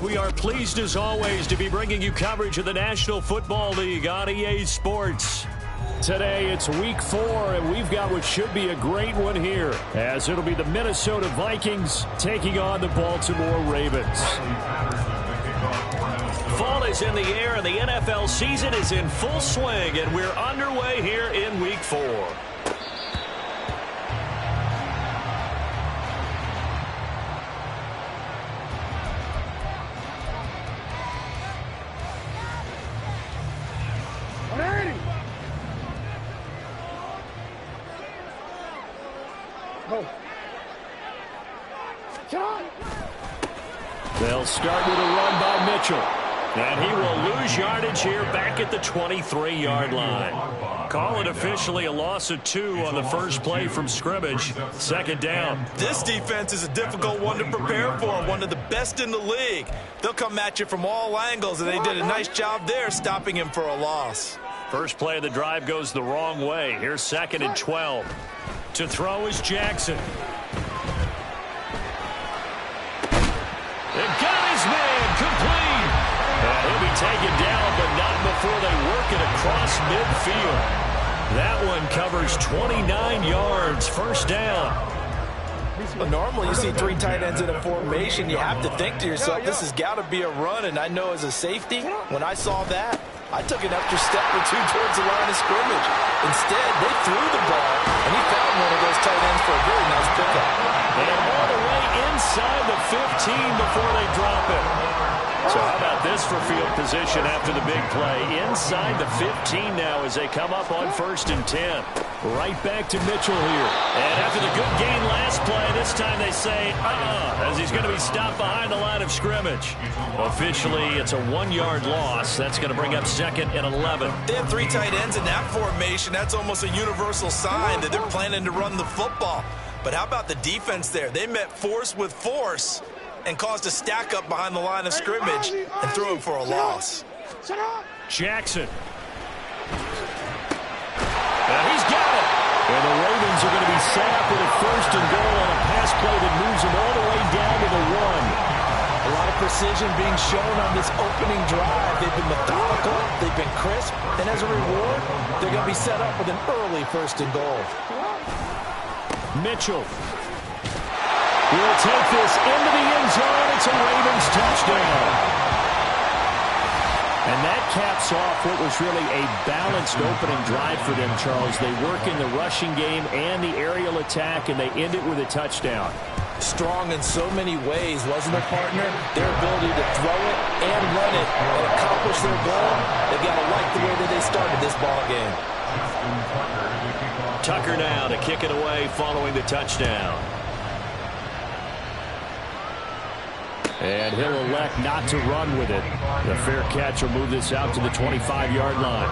We are pleased as always to be bringing you coverage of the National Football League on EA Sports. Today it's week 4, and we've got what should be a great one here, as it'll be the Minnesota Vikings taking on the Baltimore Ravens. Fall is in the air, and the NFL season is in full swing, and we're underway here in week 4. They'll start with a run by Mitchell. And he will lose yardage here back at the 23-yard line. Call it officially a loss of 2 on the first play from scrimmage. Second down. This defense is a difficult one to prepare for. One of the best in the league. They'll come at you from all angles, and they did a nice job there stopping him for a loss. First play of the drive goes the wrong way. Here's 2nd and 12. To throw is Jackson. They got his man complete. And he'll be taken down, but not before they work it across midfield. That one covers 29 yards. First down. Well, normally you see 3 tight ends in a formation. You have to think to yourself, this has got to be a run. And I know as a safety, when I saw that, I took an extra step or 2 towards the line of scrimmage. Instead, they threw the ball, and he found one of those tight ends for a very nice pickup. And all the way inside the 15 before they drop it. So how about this for field position after the big play? Inside the 15 now as they come up on 1st and 10. Right back to Mitchell here. And after the good gain last play, this time they say, as he's going to be stopped behind the line of scrimmage. Officially, it's a 1-yard loss. That's going to bring up 2nd and 11. They have 3 tight ends in that formation. That's almost a universal sign that they're planning to run the football. But how about the defense there? They met force with force and caused a stack up behind the line of scrimmage and threw him for a loss. Jackson. And he's got it. And the Ravens are going to be set up with a 1st and goal on a pass play that moves them all the way down to the 1. A lot of precision being shown on this opening drive. They've been methodical, they've been crisp, and as a reward, they're going to be set up with an early 1st and goal. Mitchell will take this into the end zone. It's a Ravens touchdown. And that caps off what was really a balanced opening drive for them, Charles. They work in the rushing game and the aerial attack, and they end it with a touchdown. Strong in so many ways, wasn't it, partner? Their ability to throw it and run it and accomplish their goal. They've got to like the way that they started this ball game. Tucker now to kick it away following the touchdown. And he'll elect not to run with it. The fair catch will move this out to the 25-yard line.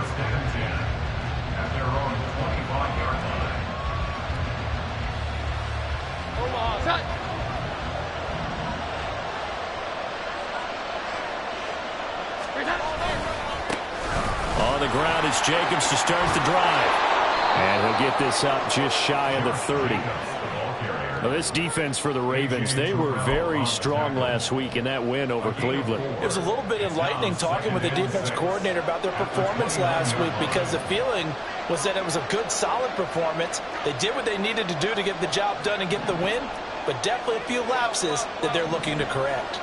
On the ground is Jacobs to start the drive. And he'll get this up just shy of the 30. Well, this defense for the Ravens, they were very strong last week in that win over Cleveland. It was a little bit enlightening talking with the defense coordinator about their performance last week, because the feeling was that it was a good, solid performance. They did what they needed to do to get the job done and get the win, but definitely a few lapses that they're looking to correct.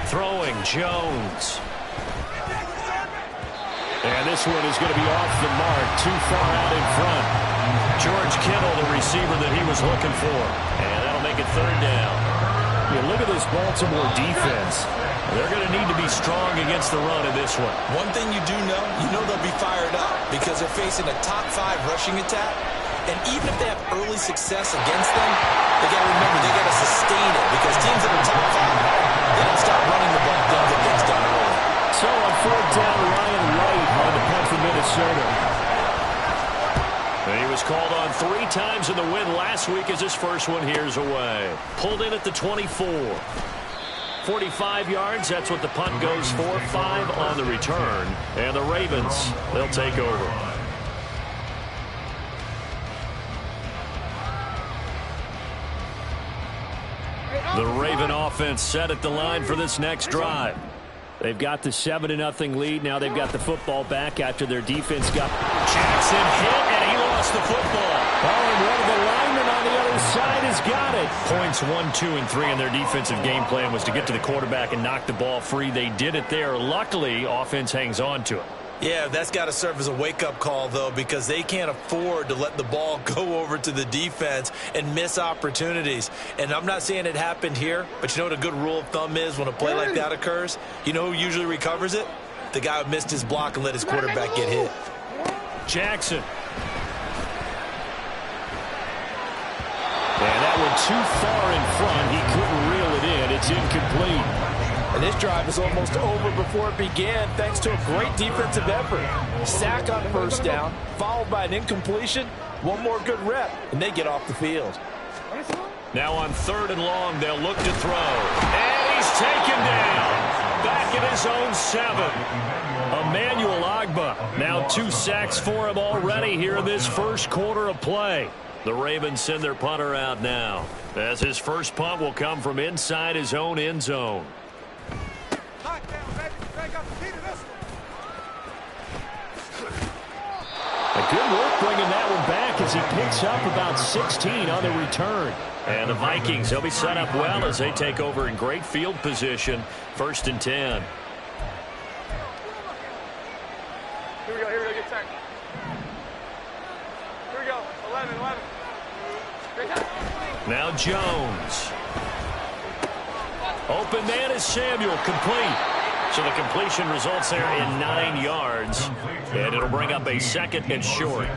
Throwing Jones. And this one is going to be off the mark, too far out in front. George Kittle, the receiver that he was looking for. And that'll make it 3rd down. Look at this Baltimore defense. They're going to need to be strong against the run in this one. One thing you do know, they'll be fired up because they're facing a top 5 rushing attack. And even if they have early success against them, they got to remember they got to sustain it, because teams that are top 5, they don't start running the ball down get things done early. So on 4th down, Ryan White on the punt for Minnesota. And he was called on 3 times in the win last week as his first one here's away. Pulled in at the 24. 45 yards, that's what the punt goes for. 5 on the return. And the Ravens, they'll take over. The Raven offense set at the line for this next drive. They've got the 7-0 lead. Now they've got the football back after their defense got Jackson hit, and he lost the football. Oh, and one of the linemen on the other side has got it. Points 1, 2, and 3 in their defensive game plan was to get to the quarterback and knock the ball free. They did it there. Luckily, offense hangs on to it. Yeah, that's got to serve as a wake-up call, though, because they can't afford to let the ball go over to the defense and miss opportunities. And I'm not saying it happened here, but you know what a good rule of thumb is when a play like that occurs? You know who usually recovers it? The guy who missed his block and let his quarterback get hit. Jackson. And that one too far in front. He couldn't reel it in. It's incomplete. And this drive is almost over before it began thanks to a great defensive effort. Sack on first down, followed by an incompletion. One more good rep, and they get off the field. Now on 3rd and long, they'll look to throw. And he's taken down. Back at his own 7. Emmanuel Agba. Now 2 sacks for him already here in this first quarter of play. The Ravens send their punter out now, as his first punt will come from inside his own end zone. Good work bringing that one back as he picks up about 16 on the return. And the Vikings, they'll be set up well as they take over in great field position. 1st and 10. Here we go, get sacked. Here we go, 11. Now Jones. Open man is Samuel, complete. So the completion results there in 9 yards. And it'll bring up a 2nd and short.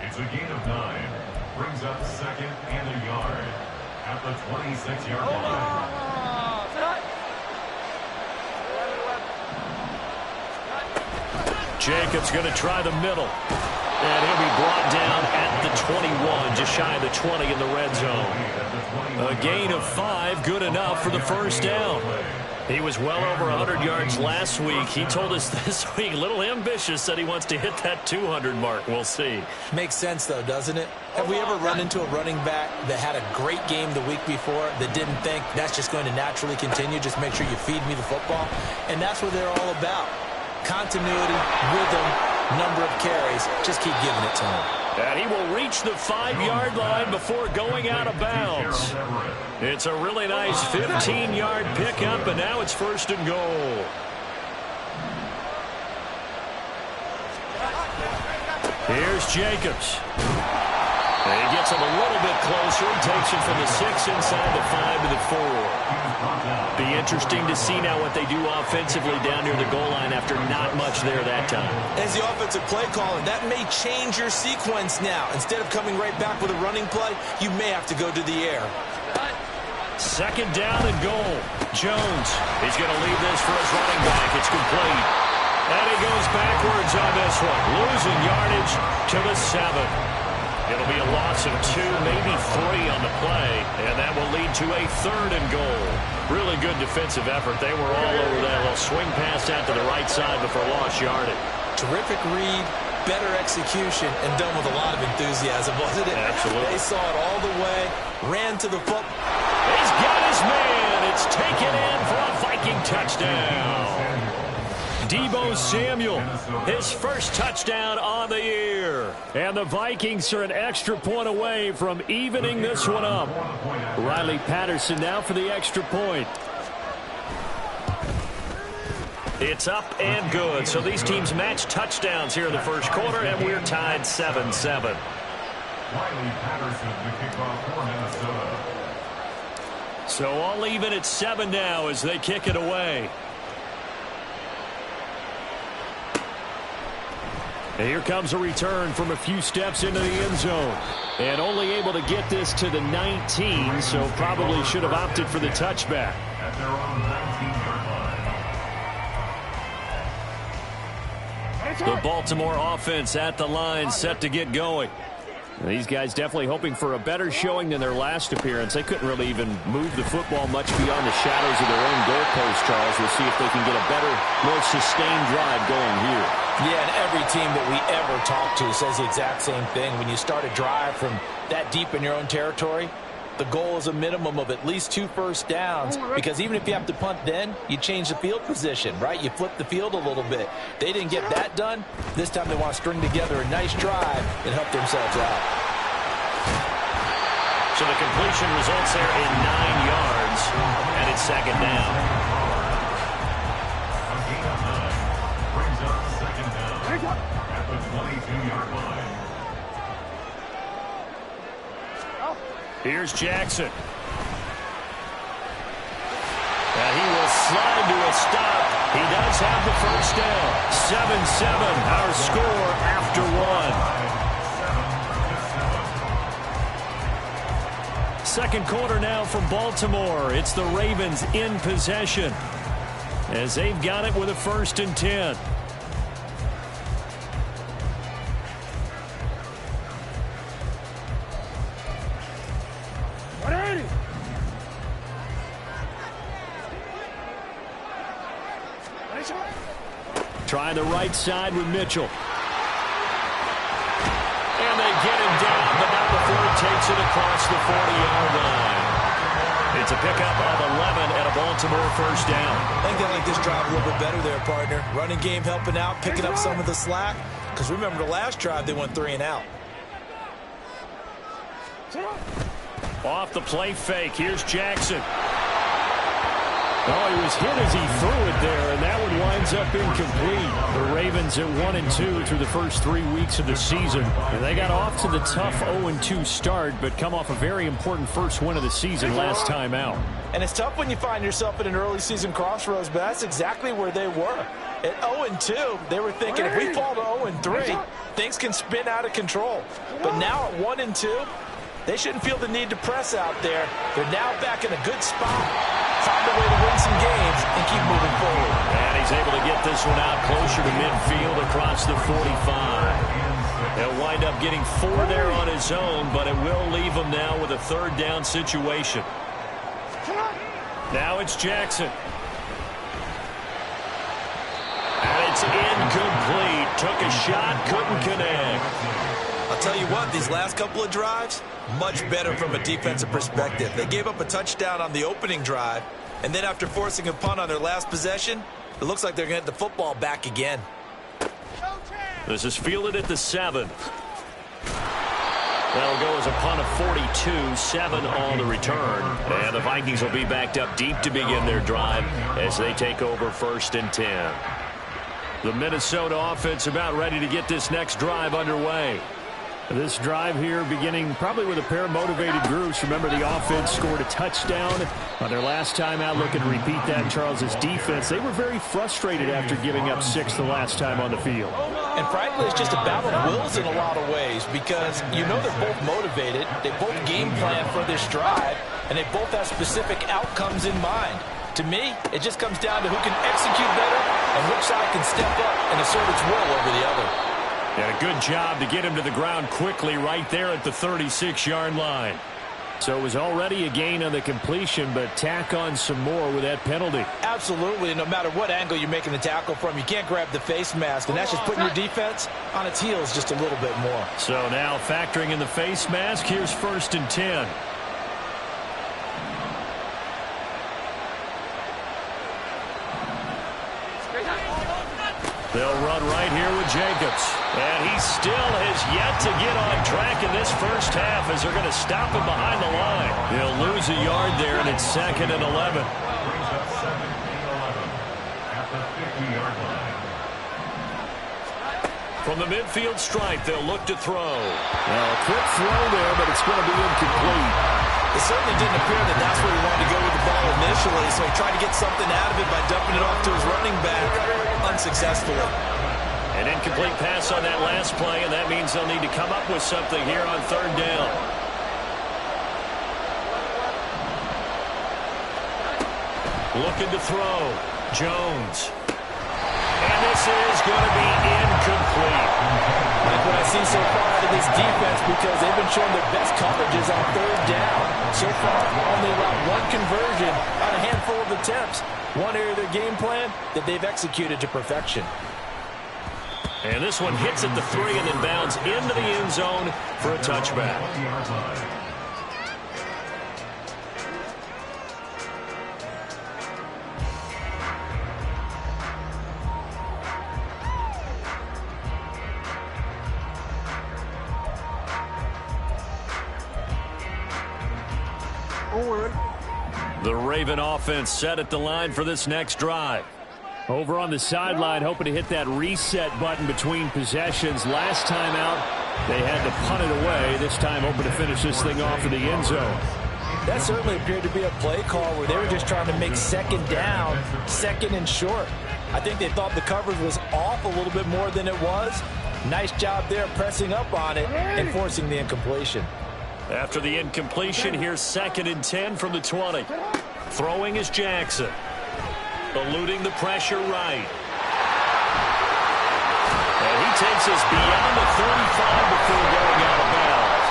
It's a gain of 9. Brings up 2nd and a yard at the 26-yard line. Jacobs going to try the middle. And he'll be brought down at the 21, just shy of the 20 in the red zone. A gain of 5, good enough for the first down. He was well over 100 yards last week. He told us this week, a little ambitious, said he wants to hit that 200 mark. We'll see. Makes sense, though, doesn't it? Have we ever run into a running back that had a great game the week before that didn't think that's just going to naturally continue? Just make sure you feed me the football. And that's what they're all about. Continuity, rhythm, number of carries. Just keep giving it to him. And he will reach the 5-yard line before going out of bounds. It's a really nice 15-yard pickup, and now it's 1st and goal. Here's Jacobs. And he gets him a little bit closer. He takes it from the 6 inside the 5 to the 4. Be interesting to see now what they do offensively down near the goal line after not much there that time. As the offensive play caller, that may change your sequence now. Instead of coming right back with a running play, you may have to go to the air. 2nd down and goal. Jones, he's going to leave this for his running back. It's complete. And he goes backwards on this one, losing yardage to the 7. It'll be a loss of 2, maybe 3 on the play, and that will lead to a 3rd and goal. Really good defensive effort. They were all over that little swing pass out to the right side before lost yardage. Terrific read, better execution, and done with a lot of enthusiasm, wasn't it? Absolutely. They saw it all the way, ran to the foot. He's got his man. It's taken in for a Viking touchdown. Deebo Samuel, his first touchdown on the year. And the Vikings are an extra point away from evening this one up. Riley Patterson now for the extra point. It's up and good. So these teams match touchdowns here in the first quarter, and we're tied 7-7. Riley Patterson, the kickoff for Minnesota. So all even at 7 now as they kick it away. And here comes a return from a few steps into the end zone. And only able to get this to the 19, so probably should have opted for the touchback. At their own 19-yard line. The Baltimore offense at the line, set to get going. These guys definitely hoping for a better showing than their last appearance. They couldn't really even move the football much beyond the shadows of their own goalpost, Charles. We'll see if they can get a better, more sustained drive going here. Yeah, and every team that we ever talk to says the exact same thing. When you start a drive from that deep in your own territory, the goal is a minimum of at least 2 first downs, because even if you have to punt then, you change the field position, right? You flip the field a little bit. They didn't get that done. This time they want to string together a nice drive and help themselves out. So the completion results there in 9 yards, and it's second down. A gain of 9 brings up second down at the 22-yard line. Here's Jackson. And he will slide to a stop. He does have the first down. 7-7, our score after 1. Second quarter now from Baltimore. It's the Ravens in possession as they've got it with a 1st and 10. Trying the right side with Mitchell. And they get him down, but not before he takes it across the 40-yard line. It's a pickup of 11 and a Baltimore first down. I think they like this drive a little bit better there, partner. Running game helping out, picking up some of the slack. Because remember, the last drive, they went 3 and out. Off the play fake. Here's Jackson. Oh, he was hit as he threw it there, and that one winds up incomplete. The Ravens at 1-2 through the first 3 weeks of the season. And they got off to the tough 0-2 start, but come off a very important first win of the season last time out. And it's tough when you find yourself at an early season crossroads, but that's exactly where they were. At 0-2, they were thinking, if we fall to 0-3, things can spin out of control. But now at 1-2, they shouldn't feel the need to press out there. They're now back in a good spot. Find a way to win some games and keep moving forward. And he's able to get this one out closer to midfield across the 45. He'll wind up getting 4 there on his own, but it will leave him now with a 3rd down situation. Now it's Jackson. And it's incomplete. Took a shot, couldn't connect. I'll tell you what, these last couple of drives, much better from a defensive perspective. They gave up a touchdown on the opening drive, and then after forcing a punt on their last possession, it looks like they're going to get the football back again. This is fielded at the 7. That'll go as a punt of 42, 7 on the return. And the Vikings will be backed up deep to begin their drive as they take over 1st and 10. The Minnesota offense about ready to get this next drive underway. This drive here beginning probably with a pair of motivated groups. Remember, the offense scored a touchdown on their last time out. Looking to repeat that. Charles's defense, they were very frustrated after giving up 6 the last time on the field. And frankly, it's just a battle of wills in a lot of ways, because you know they're both motivated. They both game plan for this drive, and they both have specific outcomes in mind. To me, it just comes down to who can execute better and which side can step up and assert its will over the other. And a good job to get him to the ground quickly right there at the 36-yard line. So it was already a gain on the completion, but tack on some more with that penalty. Absolutely. No matter what angle you're making the tackle from, you can't grab the face mask, and that's just putting your defense on its heels just a little bit more. So now factoring in the face mask, here's 1st and 10. They'll run right here with Jacobs. And he still has yet to get on track in this first half as they're going to stop him behind the line. He'll lose a yard there, and it's 2nd and 11. Brings up 2nd and 11 at the 50-yard line. From the midfield stripe, they'll look to throw. Now, a quick throw there, but it's going to be incomplete. It certainly didn't appear that that's where he wanted to go with the ball initially, so he tried to get something out of it by dumping it off to his running back unsuccessfully. An incomplete pass on that last play, and that means they'll need to come up with something here on 3rd down. Looking to throw. Jones. And this is going to be incomplete. Like what I see so far out of this defense, because they've been showing their best coverages on 3rd down. So far, only allowed 1 conversion on a handful of attempts. One area of their game plan that they've executed to perfection. And this one hits at the 3 and then bounds into the end zone for a touchback. The Raven offense set at the line for this next drive. Over on the sideline, hoping to hit that reset button between possessions. Last time out, they had to punt it away. This time, hoping to finish this thing off in the end zone. That certainly appeared to be a play call where they were just trying to make second down, second and short. I think they thought the coverage was off a little bit more than it was. Nice job there pressing up on it and forcing the incompletion. After the incompletion, here's 2nd and 10 from the 20. Throwing is Jackson. Eluding the pressure right. And he takes us beyond the 35 before going out of bounds.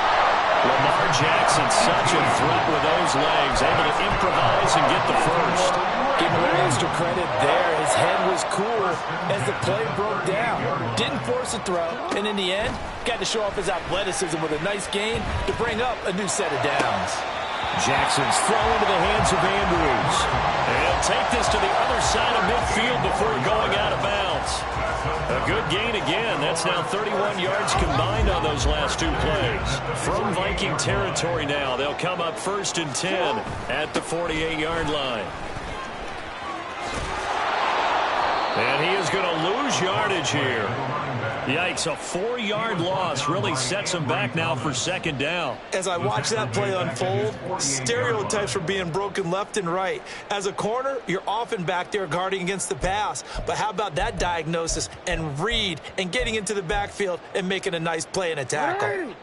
Lamar Jackson, such a threat with those legs, able to improvise and get the first. Give him a little extra credit there. His head was cool as the play broke down. Didn't force a throw, and in the end, got to show off his athleticism with a nice gain to bring up a new set of downs. Jackson's throw into the hands of Andrews. And he'll take this to the other side of midfield before going out of bounds. A good gain again. That's now 31 yards combined on those last 2 plays. From Viking territory now, they'll come up 1st and 10 at the 48-yard line. And he is going to lose yardage here. Yikes, a 4-yard loss really sets him back now for 2nd down. As I watch that play unfold, stereotypes were being broken left and right. As a corner, you're often back there guarding against the pass. But how about that diagnosis and read and getting into the backfield and making a nice play and a tackle?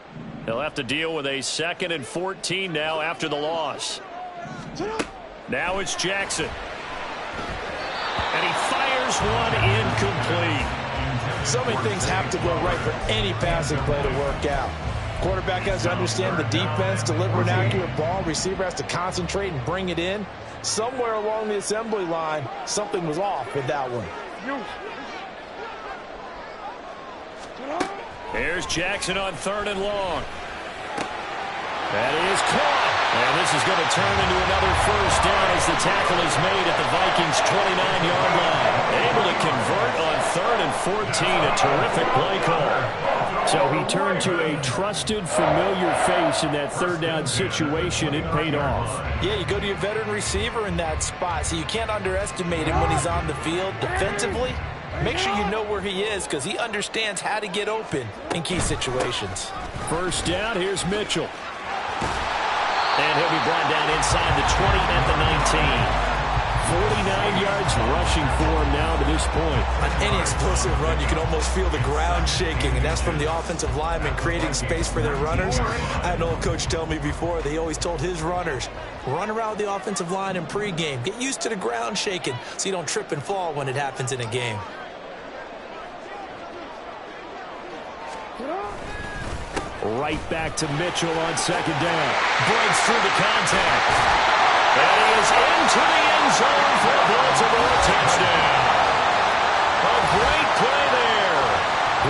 They'll have to deal with a 2nd and 14 now after the loss. Now it's Jackson. And he fires one incomplete. So many things have to go right for any passing play to work out. Quarterback has to understand the defense, deliver an accurate ball. Receiver has to concentrate and bring it in. Somewhere along the assembly line, something was off with that one. Here's Jackson on 3rd and long. That is caught. And this is going to turn into another first down as the tackle is made at the Vikings' 29-yard line. Able to convert on 3rd and 14. A terrific play call. So he turned to a trusted, familiar face in that 3rd down situation. It paid off. Yeah, you go to your veteran receiver in that spot, so you can't underestimate him when he's on the field defensively. Make sure you know where he is because he understands how to get open in key situations. First down, here's Mitchell. And he'll be brought down inside the 20 at the 19. 49 yards rushing for him now to this point. On any explosive run, you can almost feel the ground shaking, and that's from the offensive linemen creating space for their runners. I had an old coach tell me before, they always told his runners, run around the offensive line in pregame. Get used to the ground shaking so you don't trip and fall when it happens in a game. Right back to Mitchell on 2nd down. Breaks through the contact. And he is into the end zone for a Baltimore touchdown. A great play there.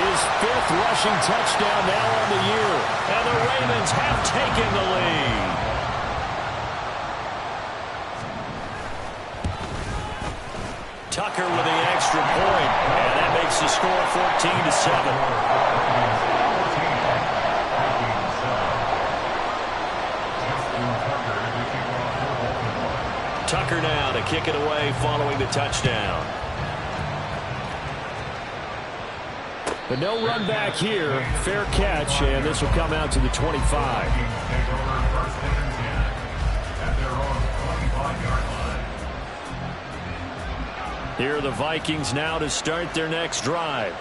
His 5th rushing touchdown now on the year. And the Ravens have taken the lead. Tucker with the extra point. And that makes the score 14-7. Tucker now to kick it away following the touchdown. But no run back here. Fair catch, and this will come out to the 25. Here are the Vikings now to start their next drive.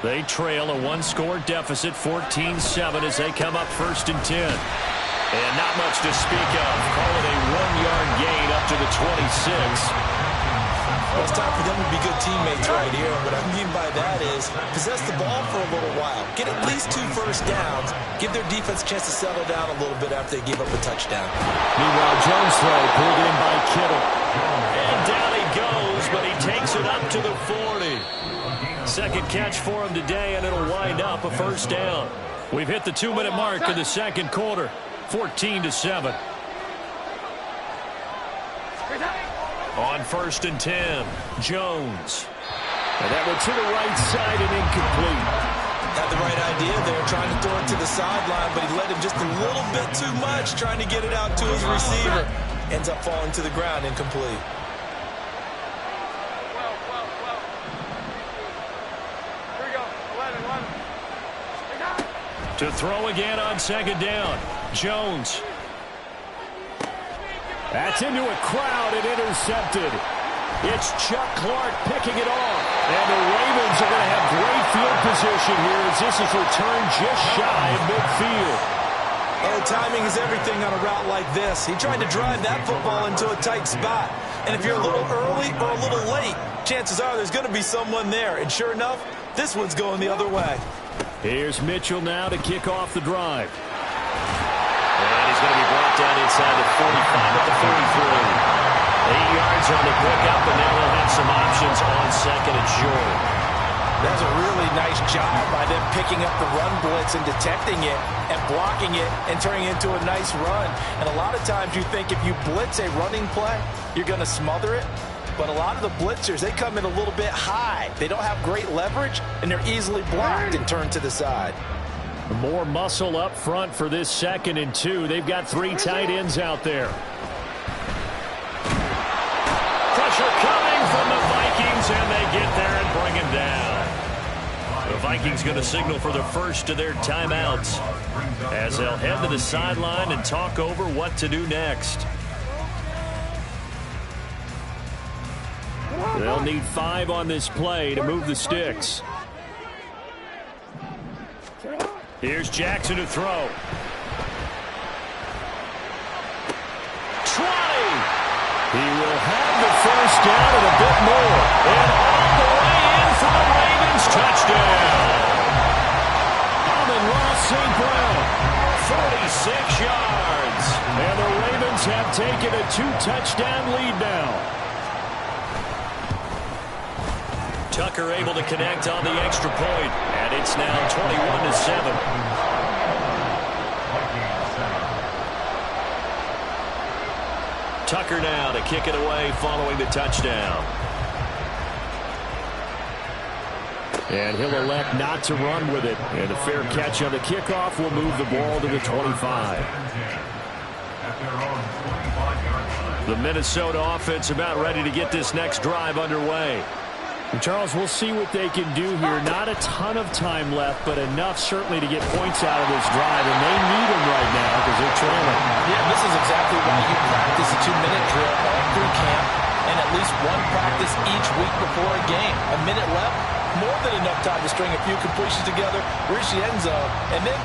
They trail a 1-score deficit, 14-7, as they come up 1st and 10. And not much to speak of. Call it a 1-yard gain up to the 26. Well, it's time for them to be good teammates right here. What I mean by that is possess the ball for a little while. Get at least 2 first downs. Give their defense a chance to settle down a little bit after they give up a touchdown. Meanwhile, Jones throw pulled in by Kittle. And down he goes, but he takes it up to the 40. 2nd catch for him today, and it'll wind up a first down. We've hit the 2-minute mark of the 2nd quarter. 14-7. On 1st and 10, Jones. And that went to the right side and incomplete. Had the right idea there, trying to throw it to the sideline, but he let him just a little bit too much, trying to get it out to his receiver. ends up falling to the ground incomplete. Well. Here we go. 11. They got it. To throw again on second down. Jones. That's into a crowd and intercepted. It's Chuck Clark picking it off. And the Ravens are going to have great field position here as this is returned just shy of midfield. Oh, timing is everything on a route like this. He tried to drive that football into a tight spot. And if you're a little early or a little late, chances are there's going to be someone there. And sure enough, this one's going the other way. Here's Mitchell now to kick off the drive. And he's going to be brought down inside the 45 at the 43. 8 yards on the pickup, and now they'll have some options on second and short. That's a really nice job by them picking up the run blitz and detecting it and blocking it and turning it into a nice run. And a lot of times you think if you blitz a running play, you're going to smother it. But a lot of the blitzers, they come in a little bit high. They don't have great leverage, and they're easily blocked and turned to the side. More muscle up front for this 2nd and 2. They've got 3 tight ends out there. Pressure coming from the Vikings, and they get there and bring him down. The Vikings going to signal for the first of their timeouts as they'll head to the sideline and talk over what to do next. They'll need 5 on this play to move the sticks. Here's Jackson to throw. He will have the first down and a bit more. And all the way in for the Ravens. Touchdown. Amon-Ra St. Brown, 46 yards. And the Ravens have taken a 2-touchdown lead now. Tucker able to connect on the extra point. And it's now 21-7. Tucker now to kick it away following the touchdown. And he'll elect not to run with it. And a fair catch on the kickoff will move the ball to the 25. The Minnesota offense about ready to get this next drive underway. And Charles, we'll see what they can do here. Not a ton of time left, but enough certainly to get points out of this drive. And they need them right now because they're trailing. Yeah, this is exactly why you practice a 2-minute drill all through camp and at least one practice each week before a game. A minute left, more than enough time to string a few completions together, reach the end zone, and then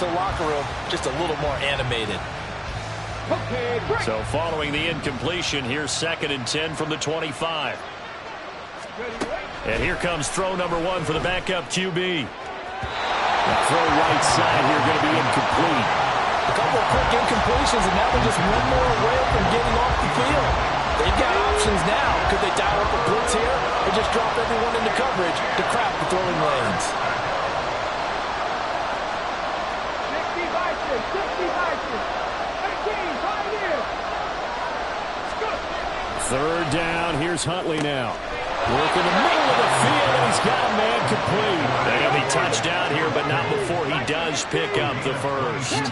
the locker room just a little more animated. So following the incompletion, here's 2nd and 10 from the 25. And here comes throw number 1 for the backup QB. The throw right side here going to be incomplete. A couple of quick incompletions, and now they're just one more away from getting off the field. They've got options now. Could they dial up a blitz here or just drop everyone into coverage to crowd the throwing lanes? 3rd down. Here's Huntley now. Work in the middle of the field, and he's got a man complete. They'll be touchdown here, but not before he does pick up the first.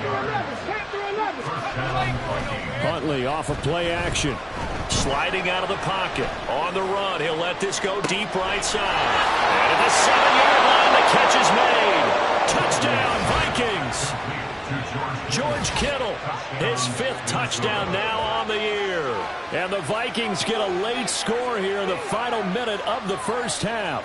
Huntley off of play action. Sliding out of the pocket. On the run, he'll let this go deep right side. And at the 7-yard line, the catch is made. Touchdown, Vikings. George Kittle, his 5th touchdown now on the year. And the Vikings get a late score here in the final minute of the first half.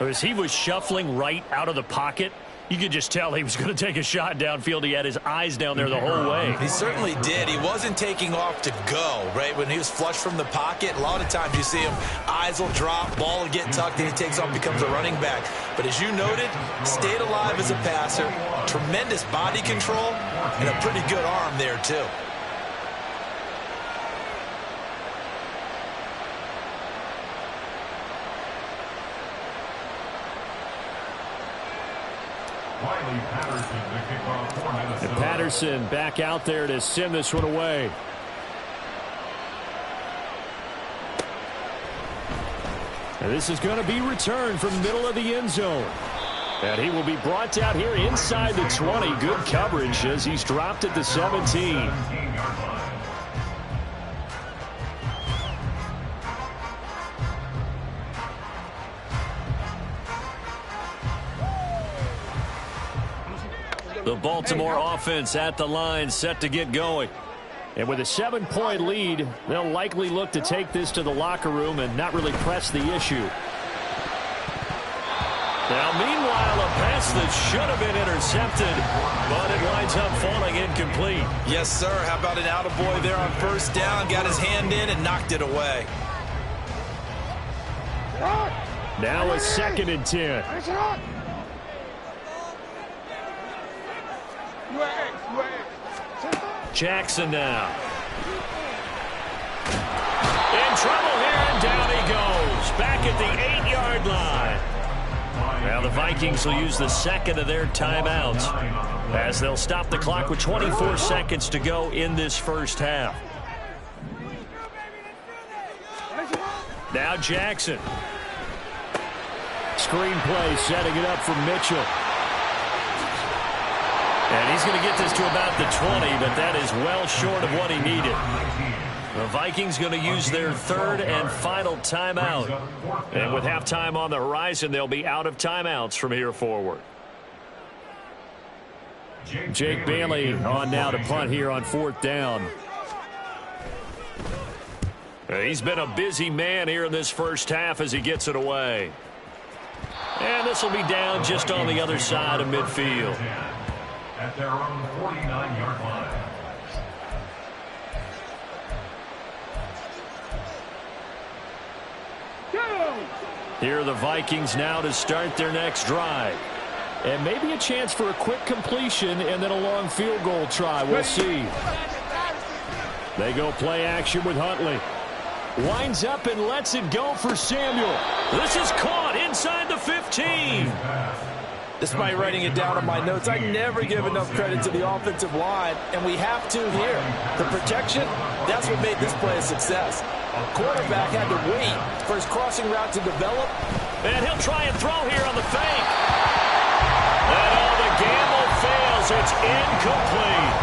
As he was shuffling right out of the pocket, you could just tell he was going to take a shot downfield. He had his eyes down there the whole way. He certainly did. He wasn't taking off to go, right? When he was flushed from the pocket, a lot of times you see him, eyes will drop, ball will get tucked, and he takes off, becomes a running back. But as you noted, stayed alive as a passer, tremendous body control, and a pretty good arm there, too. Riley Patterson to kick off for Minnesota. And Patterson back out there to send this one away. And this is going to be returned from the middle of the end zone. And he will be brought down here inside the 20. Good coverage as he's dropped at the 17. The Baltimore offense at the line, set to get going. And with a 7-point lead, they'll likely look to take this to the locker room and not really press the issue. Now, meanwhile, a pass that should have been intercepted, but it winds up falling incomplete. Yes, sir. How about an attaboy there on first down? Got his hand in and knocked it away. Now a 2nd and 10. Jackson now. In trouble here, and down he goes. Back at the 8-yard line. Now the Vikings will use the 2nd of their timeouts as they'll stop the clock with 24 seconds to go in this first half. Now Jackson. Screenplay setting it up for Mitchell. And he's going to get this to about the 20, but that is well short of what he needed. The Vikings going to use their 3rd and final timeout. And with halftime on the horizon, they'll be out of timeouts from here forward. Jake Bailey on now to punt here on 4th down. He's been a busy man here in this first half as he gets it away. And this will be down just on the other side of midfield. At their own 49-yard line. Here are the Vikings now to start their next drive. And maybe a chance for a quick completion and then a long field goal try. We'll see. They go play action with Huntley. Winds up and lets it go for Samuel. This is caught inside the 15. Despite writing it down on my notes, I never give enough credit to the offensive line, and we have to here. The protection, that's what made this play a success. Quarterback had to wait for his crossing route to develop. And he'll try and throw here on the fake. And the gamble fails. It's incomplete.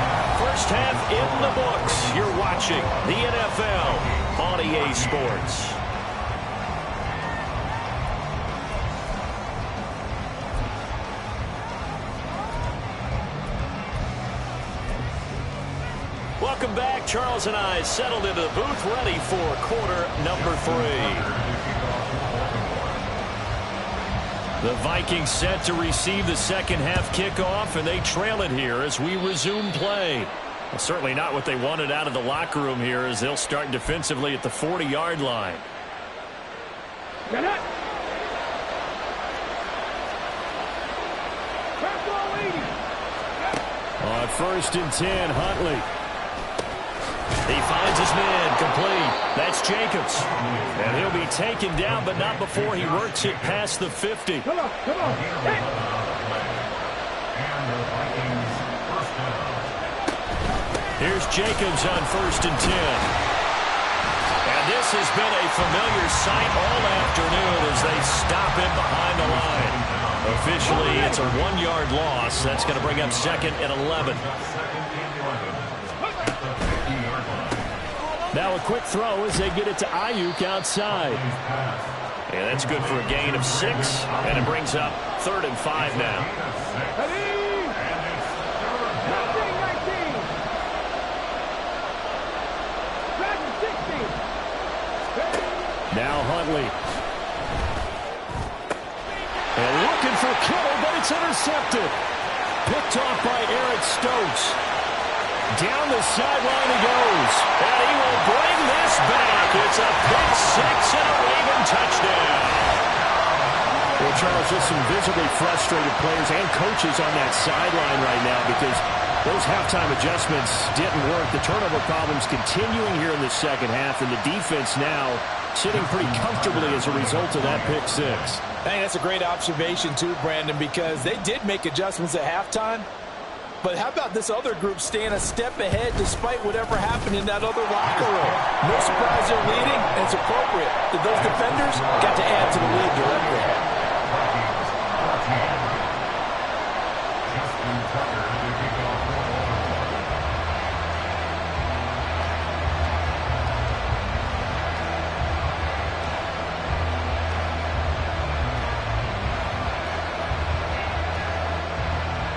First half in the books. You're watching the NFL on EA Sports. Welcome back. Charles and I settled into the booth, ready for quarter number 3. The Vikings set to receive the second half kickoff, and they trail it here as we resume play. Well, certainly not what they wanted out of the locker room here as they'll start defensively at the 40-yard line. On 1st and 10, Huntley. He finds his man complete. That's Jacobs. And he'll be taken down, but not before he works it past the 50. Come on. Hey. Here's Jacobs on 1st and 10. And this has been a familiar sight all afternoon as they stop him behind the line. Officially, it's a 1-yard loss. That's going to bring up 2nd and 11. Now a quick throw as they get it to Ayuk outside. And that's good for a gain of 6. And it brings up 3rd and 5 now. Now Huntley. And looking for Kittle, but it's intercepted. Picked off by Eric Stokes. Down the sideline he goes. And he will bring this back. It's a pick 6 and a Raven touchdown. Well, Charles, just some visibly frustrated players and coaches on that sideline right now because those halftime adjustments didn't work. The turnover problems continuing here in the second half, and the defense now sitting pretty comfortably as a result of that pick six. Hey, that's a great observation too, Brandon, because they did make adjustments at halftime. But how about this other group staying a step ahead despite whatever happened in that other locker room? No surprise they're leading, and it's appropriate that those defenders got to add to the lead directly.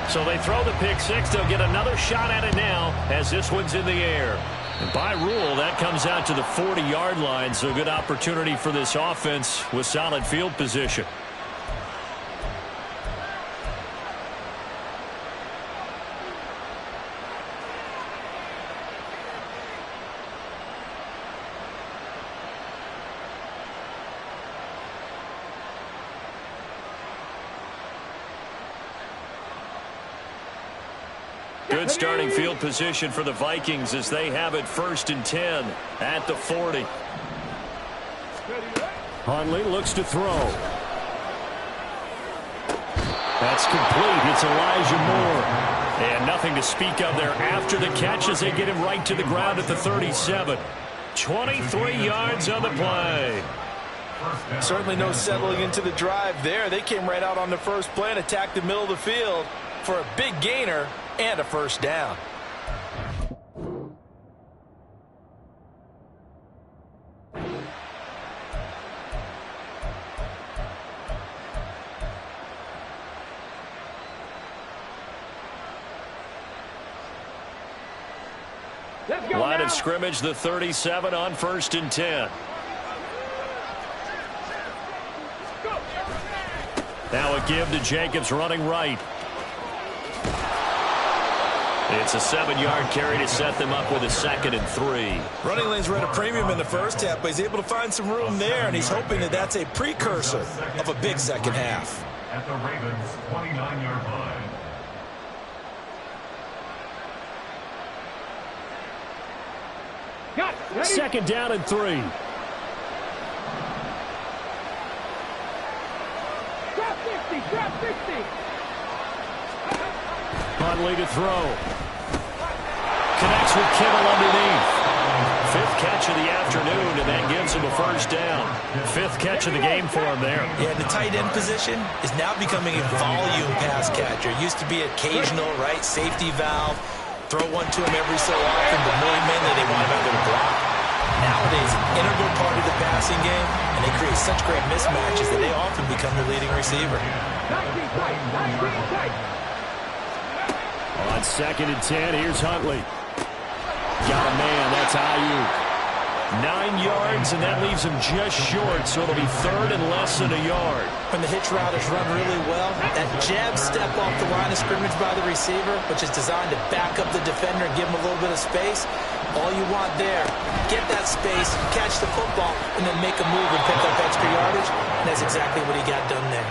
So they throw the pick six. They'll get another shot at it now as this one's in the air. And by rule, that comes out to the 40-yard line. So good opportunity for this offense with solid field position. Good starting field position for the Vikings as they have it 1st and 10 at the 40. Huntley looks to throw. That's complete. It's Elijah Moore. And nothing to speak of there after the catch as they get him right to the ground at the 37. 23 yards on the play. Certainly no settling into the drive there. They came right out on the first play and attacked the middle of the field for a big gainer and a first down. Line of scrimmage, the 37 on 1st and 10. Now a give to Jacobs running right. It's a 7-yard carry to set them up with a 2nd and 3. Running lanes were at a premium in the first half, but he's able to find some room there, and he's hoping that that's a precursor of a big second half. At the Ravens' 29-yard line. Second down and 3. Drop 50. Huntley to throw. Connects with Kittle underneath. 5th catch of the afternoon, and that gives him a first down. 5th catch of the game for him there. Yeah, the tight end position is now becoming a volume pass catcher. It used to be occasional, right? Safety valve. Throw one to him every so often, but more mainly they want him out there to block. Nowadays, an integral part of the passing game, and they create such great mismatches that they often become the leading receiver. On 2nd and 10, here's Huntley. Got a man, that's Ayuk. 9 yards, and that leaves him just short, so it'll be 3rd and less than a yard. When the hitch route is run really well, that jab step off the line of scrimmage by the receiver, which is designed to back up the defender and give him a little bit of space, all you want there, get that space, catch the football, and then make a move and pick up extra yardage, and that's exactly what he got done there.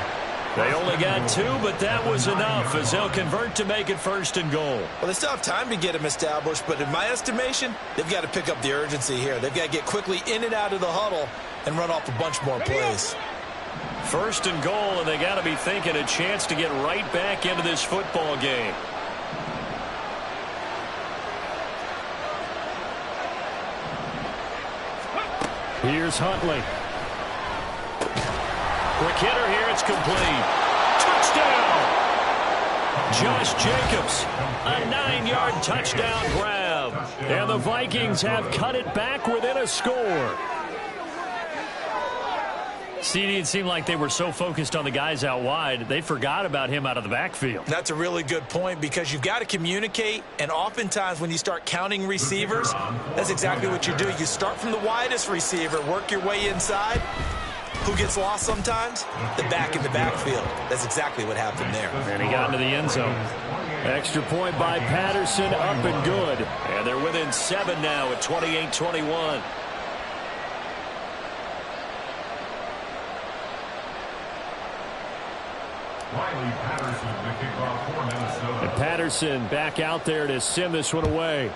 They only got 2, but that was enough as they'll convert to make it 1st and goal. Well, they still have time to get him established, but in my estimation, they've got to pick up the urgency here. They've got to get quickly in and out of the huddle and run off a bunch more plays. 1st and goal, and they got to be thinking a chance to get right back into this football game. Here's Huntley. Quick hitter here, it's complete. Touchdown! Josh Jacobs, a 9-yard touchdown grab. And the Vikings have cut it back within a score. CD, it seemed like they were so focused on the guys out wide, they forgot about him out of the backfield. That's a really good point because you've got to communicate, and oftentimes when you start counting receivers, that's exactly what you do. You start from the widest receiver, work your way inside. Who gets lost sometimes? The back in the backfield. That's exactly what happened there. And he got into the end zone. Extra point by Patterson, up and good. And they're within 7 now at 28-21. And Patterson back out there to send this one away.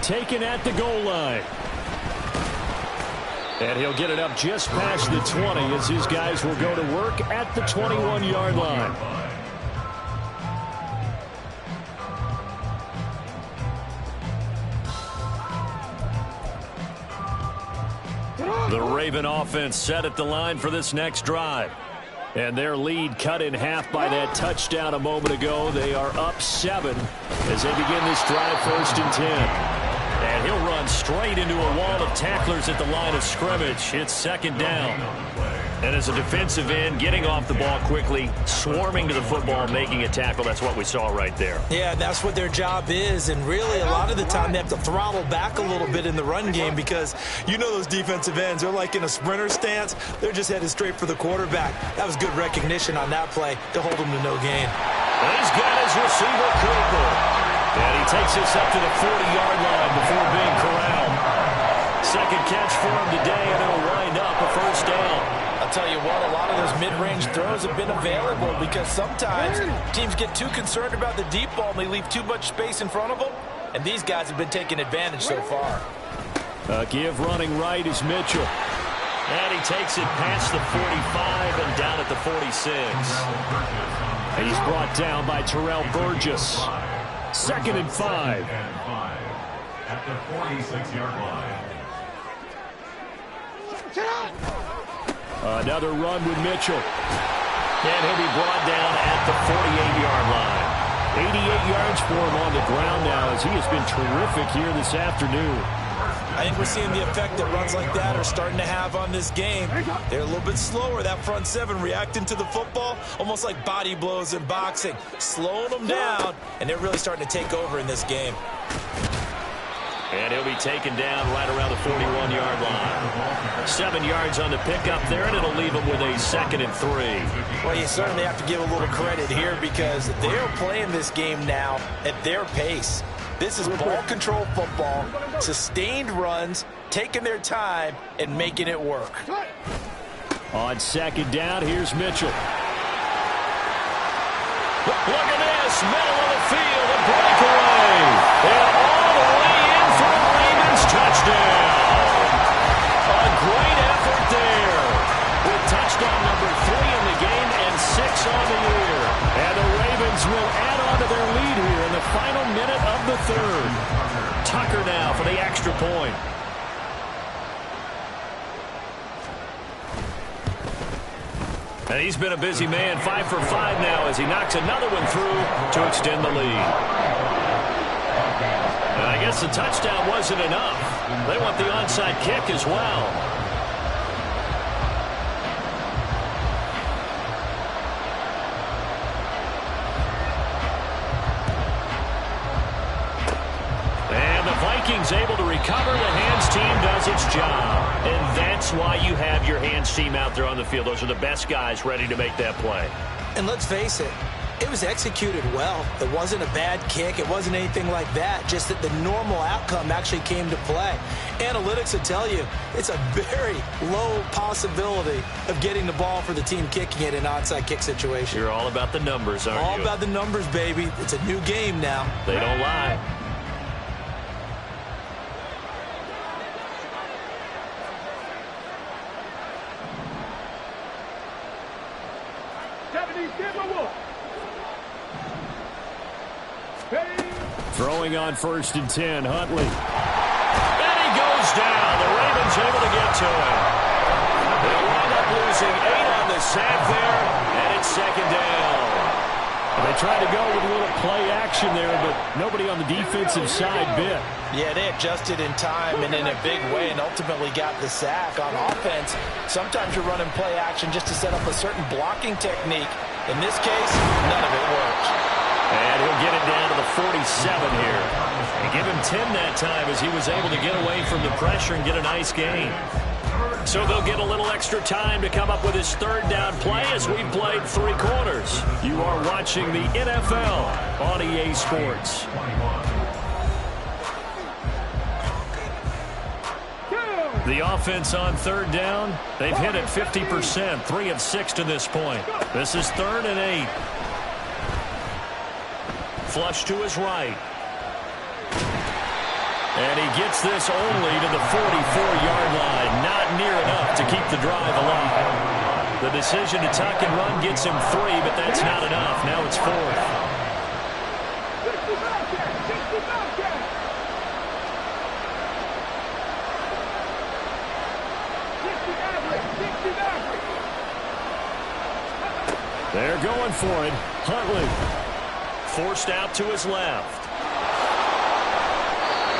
taken at the goal line. And he'll get it up just past the 20 as his guys will go to work at the 21-yard line. The Raven offense set at the line for this next drive. And their lead cut in half by that touchdown a moment ago. They are up 7 as they begin this drive 1st and 10. And he'll run straight into a wall of tacklers at the line of scrimmage. It's 2nd down. And as a defensive end, getting off the ball quickly, swarming to the football, making a tackle, that's what we saw right there. Yeah, that's what their job is. And really, a lot of the time, they have to throttle back a little bit in the run game because you know those defensive ends, they're like in a sprinter stance. They're just headed straight for the quarterback. That was good recognition on that play to hold them to no gain. And he's got his receiver, Cooper. And he takes this up to the 40-yard line before being corralled. 2nd catch for him today, and it'll wind up a 1st down. I'll tell you what, a lot of those mid-range throws have been available because sometimes teams get too concerned about the deep ball and they leave too much space in front of them, and these guys have been taking advantage so far. Give running right is Mitchell. And he takes it past the 45 and down at the 46. And he's brought down by Terrell Burgess. 2nd and 5. At the 46-yard line. Another run with Mitchell. And he'll be brought down at the 48-yard line. 88 yards for him on the ground now as he has been terrific here this afternoon. I think we're seeing the effect that runs like that are starting to have on this game. They're a little bit slower, that front 7, reacting to the football, almost like body blows in boxing, slowing them down, and they're really starting to take over in this game. And he'll be taken down right around the 41-yard line. 7 yards on the pickup there, and it'll leave him with a 2nd and 3. Well, you certainly have to give a little credit here because they're playing this game now at their pace. This is ball control football, sustained runs, taking their time, and making it work. On 2nd down, here's Mitchell. Look at this, middle of the field, a breakaway. And all the way in for a Ravens touchdown. A great effort there. With touchdown number 3 in the game and 6 on the year. And the Ravens will add on to their lead here in the final minute of the 3rd. Tucker now for the extra point. And he's been a busy man, 5 for 5 now as he knocks another one through to extend the lead. And I guess the touchdown wasn't enough. They want the onside kick as well. Vikings able to recover. The hands team does its job. And that's why you have your hands team out there on the field. Those are the best guys ready to make that play. And let's face it, it was executed well. It wasn't a bad kick. It wasn't anything like that. Just that the normal outcome actually came to play. Analytics will tell you it's a very low possibility of getting the ball for the team kicking it in an onside kick situation. You're all about the numbers, aren't you? All about the numbers, baby. It's a new game now. They don't lie. Throwing on 1st and 10, Huntley. And he goes down. The Ravens able to get to him. They'll wind up losing 8 on the sack there, and it's 2nd down. And they tried to go with a little play action there, but nobody on the defensive side bit. Yeah, they adjusted in time and in a big way and ultimately got the sack. On offense, sometimes you're running play action just to set up a certain blocking technique. In this case, none of it worked. And he'll get it down to the 47 here. And give him 10 that time as he was able to get away from the pressure and get a nice gain. So they'll get a little extra time to come up with his 3rd down play as we've played 3 quarters. You are watching the NFL on EA Sports. The offense on 3rd down, they've hit it 50%, 3 of 6 to this point. This is 3rd and 8. Flush to his right. And he gets this only to the 44-yard line. Not near enough to keep the drive alive. The decision to tuck and run gets him 3, but that's not enough. Now it's 4th. They're going for it. Huntley forced out to his left.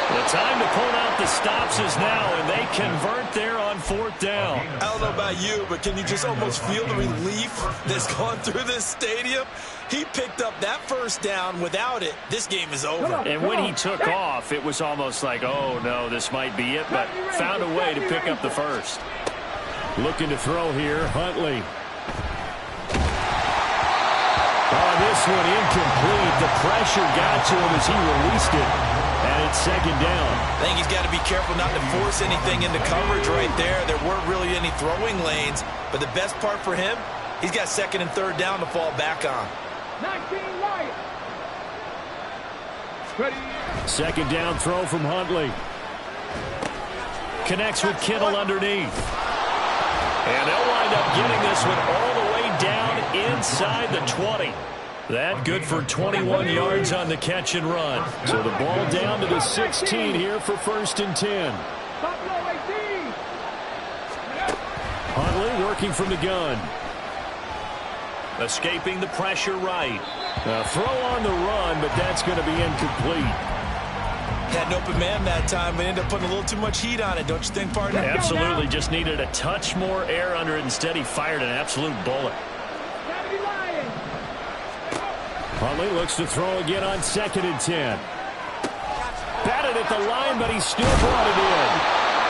The time to pull out the stops is now, and they convert there on 4th down. I don't know about you, but can you just almost feel the relief that's gone through this stadium? He picked up that first down. Without it, this game is over. And when he took off, it was almost like, oh, no, this might be it, but found a way to pick up the first. Looking to throw here, Huntley. Oh, this one incomplete. The pressure got to him as he released it. And it's 2nd down. I think he's got to be careful not to force anything into coverage right there. There weren't really any throwing lanes. But the best part for him, he's got 2nd and 3rd down to fall back on. 19 Lions. 2nd down throw from Huntley. Connects with Kittle underneath. And they'll wind up getting this one all the way down inside the 20. That good for 21 yards on the catch and run. So the ball down to the 16 here for 1st and 10. Huntley working from the gun. Escaping the pressure right. A throw on the run, but that's going to be incomplete. Had an open man that time, but ended up putting a little too much heat on it, don't you think, partner? Absolutely. Just needed a touch more air under it. Instead, he fired an absolute bullet. Huntley looks to throw again on 2nd and 10. Batted at the line, but he still brought it in.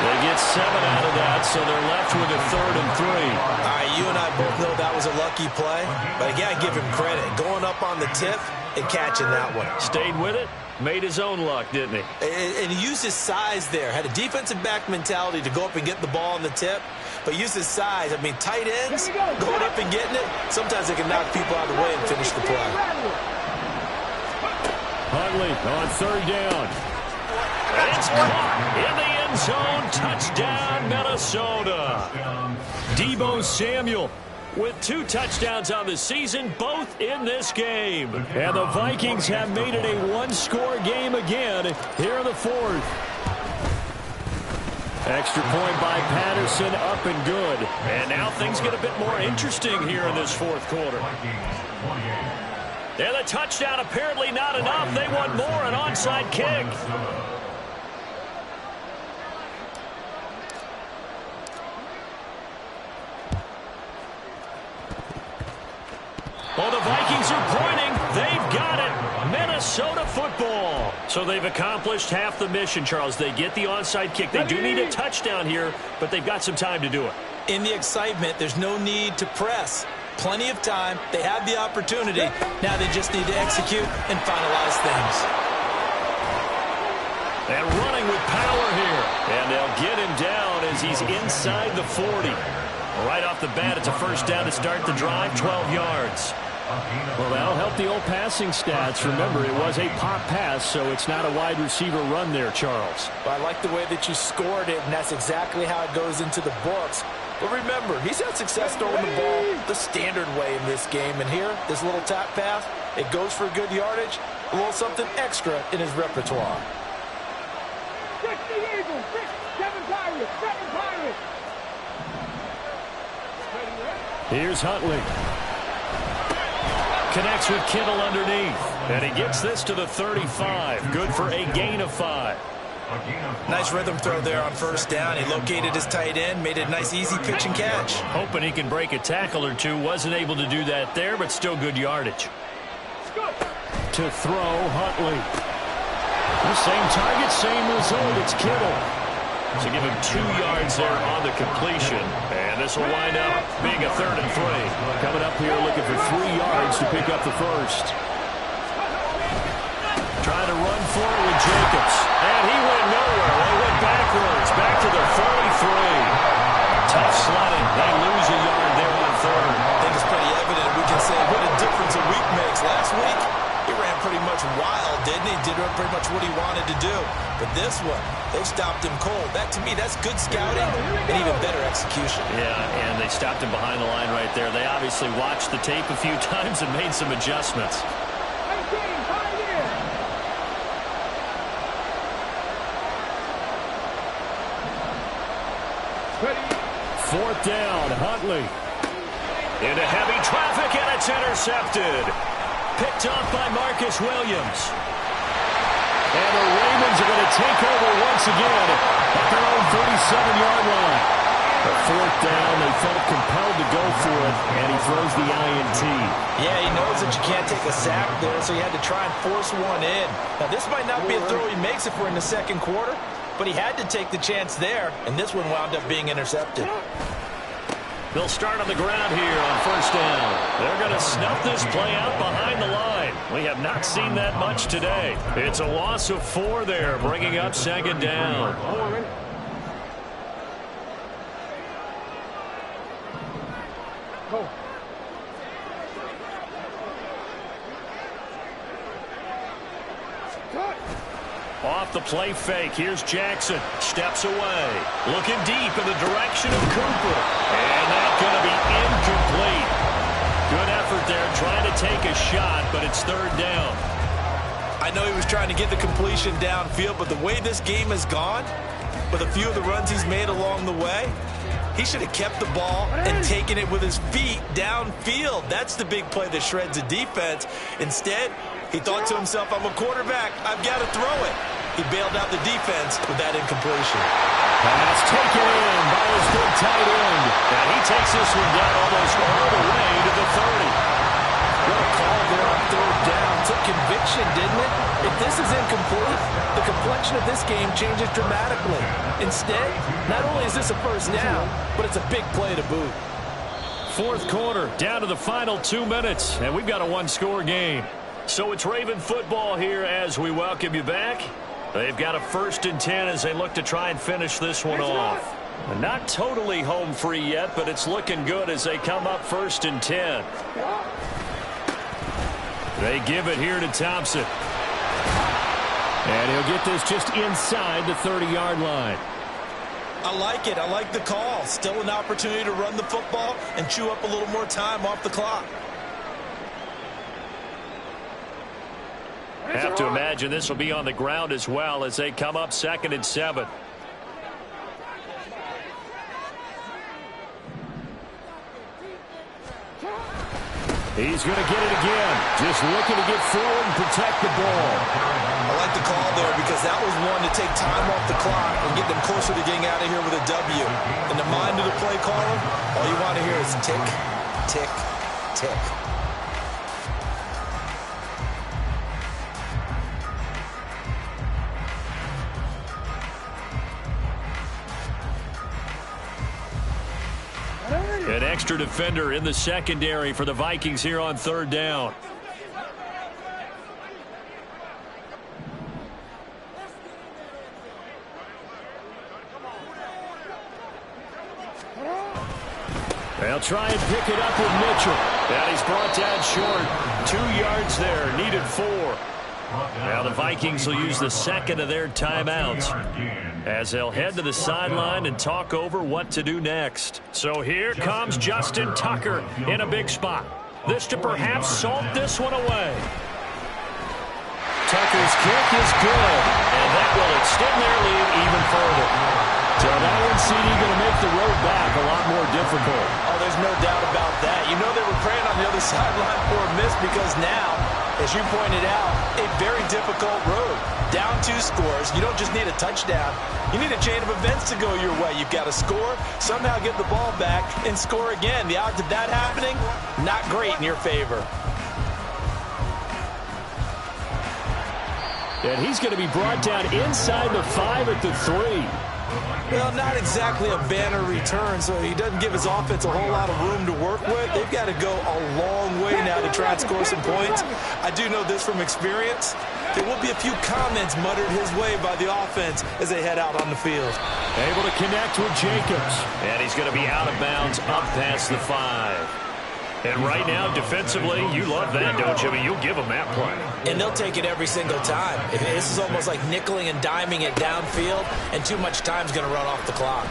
They get 7 out of that, so they're left with a 3rd and 3. All right, you and I both know that was a lucky play, but I got to give him credit. Going up on the tip and catching that one. Stayed with it, made his own luck, didn't he? And he used his size there. Had a defensive back mentality to go up and get the ball on the tip, but used his size. I mean, tight ends, going up and getting it, sometimes they can knock people out of the way and finish the play. Huntley on 3rd down. It's caught in the end zone. Touchdown, Minnesota. Deebo Samuel with 2 touchdowns on the season, both in this game. And the Vikings have made it a one-score game again here in the 4th. Extra point by Patterson, up and good. And now things get a bit more interesting here in this 4th quarter. And the touchdown apparently not enough. They want more, an onside kick. Well, the Vikings are pointing. They've got it. Minnesota football. So they've accomplished half the mission, Charles. They get the onside kick. They do need a touchdown here, but they've got some time to do it. In the excitement, there's no need to press. Plenty of time. They have the opportunity. Now they just need to execute and finalize things. And running with power here. And they'll get him down as he's inside the 40. Right off the bat, it's a 1st down to start the drive, 12 yards. Well, that'll help the old passing stats. Remember, it was a pop pass, so it's not a wide receiver run there, Charles. Well, I like the way that you scored it, and that's exactly how it goes into the books. But remember, he's had success throwing the ball the standard way in this game. And here, this little tap pass, it goes for good yardage, a little something extra in his repertoire. 6 the Eagles, 7 Pirates, 7 Pirates. Here's Huntley. Connects with Kittle underneath. And he gets this to the 35. Good for a gain of 5. Nice rhythm throw there on 1st down. He located his tight end, made it a nice easy pitch and catch. Hoping he can break a tackle or two. Wasn't able to do that there, but still good yardage. To throw, Huntley. The same target, same result. It's Kittle. So give him 2 yards there on the completion. And this will wind up being a 3rd and 3. Coming up here looking for 3 yards to pick up the first. Trying to run for it with Jacobs. And he went nowhere. They went backwards. Back to the 43. Tough sledding. They lose a yard there on 3rd. I think it's pretty evident. We can say what a difference a week makes. Last week, he ran pretty much wild, didn't he? Did pretty much what he wanted to do. But this one, they've stopped him cold. That, to me, that's good scouting and even better execution. Yeah, and they stopped him behind the line right there. They obviously watched the tape a few times and made some adjustments. Fourth down, Huntley. Into heavy traffic, and it's intercepted. Picked off by Marcus Williams. And the Ravens are going to take over once again at their own 37-yard line. The fourth down, they felt compelled to go for it, and he throws the INT. Yeah, he knows that you can't take a sack there, so he had to try and force one in. Now, this might not be a throw he makes if we're in the second quarter, but he had to take the chance there, and this one wound up being intercepted. They'll start on the ground here on first down. They're going to snuff this play out behind the line. We have not seen that much today. It's a loss of 4 there, bringing up second down. Go. Off the play fake. Here's Jackson. Steps away. Looking deep in the direction of Cooper. And that's going to be incomplete. Good effort there trying to take a shot, but it's third down. I know he was trying to get the completion downfield, but the way this game has gone, with a few of the runs he's made along the way, he should have kept the ball and taken it with his feet downfield. That's the big play that shreds a defense. Instead, he thought to himself, I'm a quarterback, I've got to throw it. He bailed out the defense with that incompletion. Pass taken in by his good tight end. And he takes this one down almost all the way to the 30. What a call there on third down. Took conviction, didn't it? If this is incomplete, the complexion of this game changes dramatically. Instead, not only is this a first down, but it's a big play to boot. Fourth quarter, down to the final 2 minutes, and we've got a one-score game. So it's Raven football here as we welcome you back. They've got a 1st and 10 as they look to try and finish this one off. Not totally home free yet, but it's looking good as they come up 1st and 10. They give it here to Thompson. And he'll get this just inside the 30-yard line. I like it. I like the call. Still an opportunity to run the football and chew up a little more time off the clock. Have to imagine this will be on the ground as well as they come up 2nd and 7. He's going to get it again. Just looking to get forward and protect the ball. I like the call there because that was one to take time off the clock and get them closer to getting out of here with a W. In the mind of the play caller, all you want to hear is tick, tick, tick. An extra defender in the secondary for the Vikings here on third down. They'll try and pick it up with Mitchell. And he's brought down short. 2 yards there, needed 4. Now the Vikings will use the second of their timeouts as they'll head to the sideline and talk over what to do next. So here comes Justin Tucker in a big spot. This to perhaps salt this one away. Tucker's kick is good, and that will extend their lead even further. So that one's going to make the road back a lot more difficult. Oh, there's no doubt about that. You know they were praying on the other sideline for a miss because now, as you pointed out, a very difficult road. Down 2 scores. You don't just need a touchdown. You need a chain of events to go your way. You've got to score, somehow get the ball back, and score again. The odds of that happening, not great in your favor. And he's going to be brought down inside the 5 at the 3. Well, not exactly a banner return, so he doesn't give his offense a whole lot of room to work with. They've got to go a long way now to try and score some points. I do know this from experience. There will be a few comments muttered his way by the offense as they head out on the field. Able to connect with Jacobs. And he's going to be out of bounds up past the 5. And right now, defensively, you love that, don't you? I mean, you'll give them that play. And they'll take it every single time. This is almost like nickeling and diming it downfield, and too much time's going to run off the clock.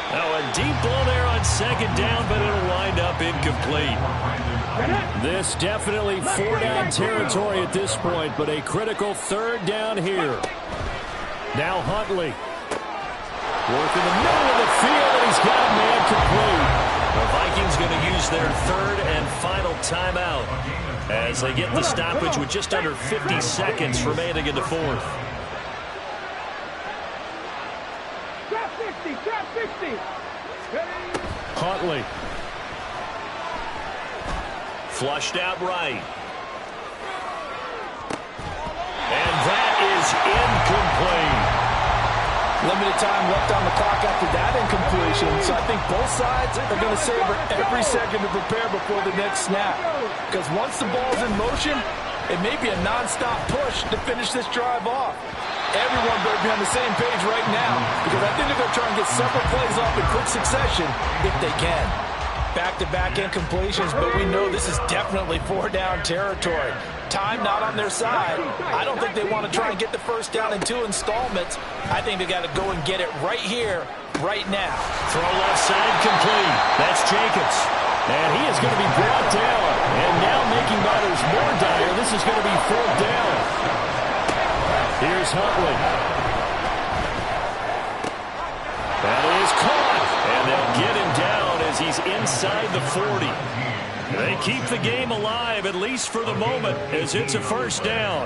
Now, a deep ball there on second down, but it'll wind up incomplete. This definitely four-down territory at this point, but a critical third down here. Now Huntley. Work in the middle of the field, and he's got a man complete. The Vikings going to use their third and final timeout as they get the stoppage with just under 50 seconds remaining in the fourth. Drop 60, drop 60. Huntley. Flushed out right. And that is incomplete. Limited time left on the clock after that incompletion, so I think both sides are going to savor every second to prepare before the next snap. Because once the ball's in motion, it may be a non-stop push to finish this drive off. Everyone better be on the same page right now, because I think they're going to try and get several plays off in quick succession if they can. Back-to-back incompletions, but we know this is definitely four-down territory. Time not on their side. I don't think they want to try and get the first down in 2 installments. I think they got to go and get it right here, right now. Throw left side complete. That's Jacobs. And he is going to be brought down. And now making matters more dire, this is going to be fourth down. Here's Huntley. That is caught. And they'll get him down as he's inside the 40. They keep the game alive, at least for the moment, as it's a first down.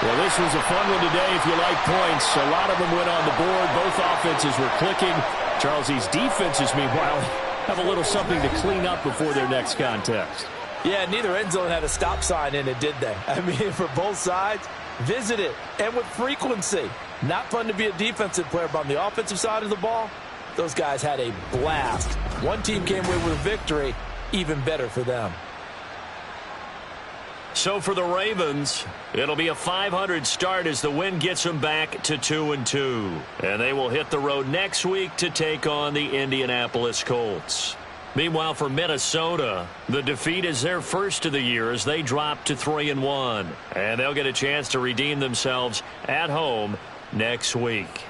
Well, this was a fun one today if you like points. A lot of them went on the board. Both offenses were clicking. Charles, these defenses, meanwhile, have a little something to clean up before their next contest. Yeah, neither end zone had a stop sign in it, did they? I mean, for both sides, visit it, and with frequency. Not fun to be a defensive player, but on the offensive side of the ball, those guys had a blast. One team came away with a victory, even better for them. So for the Ravens, it'll be a .500 start as the win gets them back to 2-2. And they will hit the road next week to take on the Indianapolis Colts. Meanwhile, for Minnesota, the defeat is their first of the year as they drop to 3-1. And they'll get a chance to redeem themselves at home next week.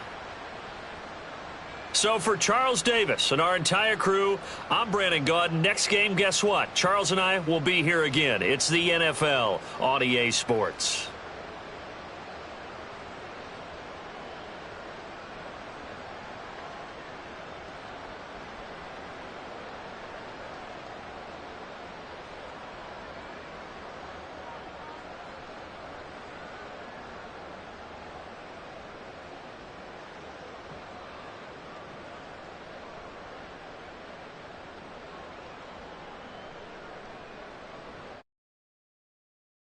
So for Charles Davis and our entire crew, I'm Brandon Gaudin. Next game, guess what? Charles and I will be here again. It's the NFL on EA Sports.